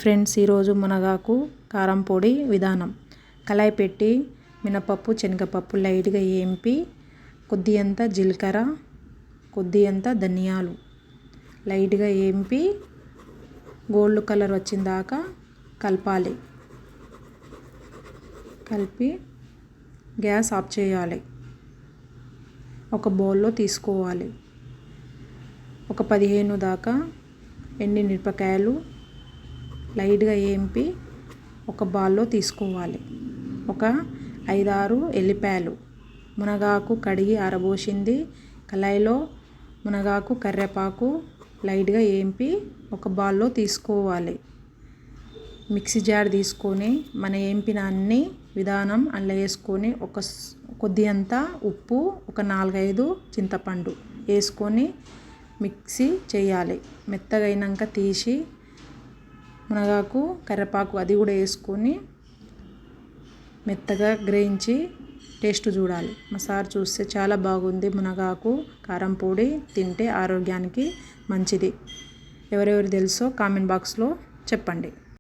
Friends, ఈరోజు మునగాకు కారం పొడి విధానం. కళాయి పెట్టి మినపప్పు శనగపప్పు లైట్గా వేంపి కొద్దియంత జీలకర్ర కొద్దియంత ధనియాలు లైట్గా వేంపి గోల్డ్ కలర్ వచ్చిందాకా కలపాలి. కలిపి గ్యాస్ ఆఫ్ చేయాలి. ఒక బౌల్లో తీసుకోవాలి. ఒక 15 దాకా ఎండుమిరపకాయలు లైట్గా వేంపి ఒక బౌల్లో తీసుకోవాలి. ఒక 5-6 ఎల్లిపాయలు, మునగాకు కడిగి ఆరబోసింది. కళాయిలో మునగాకు కరివేపాకు లైట్గా వేంపి ఒక బౌల్లో తీసుకోవాలి. మిక్సీ జార్ తీసుకొని మన వేంపిన అన్ని విధానం అందులో వేసుకొని కొద్దియంత ఉప్పు, ఒక 4-5 చింతపండు వేసుకొని మిక్సీ చేయాలి. మెత్తగా అయినాక తీసి మునగాకు కరివేపాకు అది కూడా వేసుకొని మెత్తగా గ్రహించి టేస్ట్ చూడాలి. ఒకసారి చూస్తే చాలా బాగుంది. మునగాకు కారం పొడి తింటే ఆరోగ్యానికి మంచిది. ఎవరెవరు తెలుసో కామెంట్ బాక్స్లో చెప్పండి.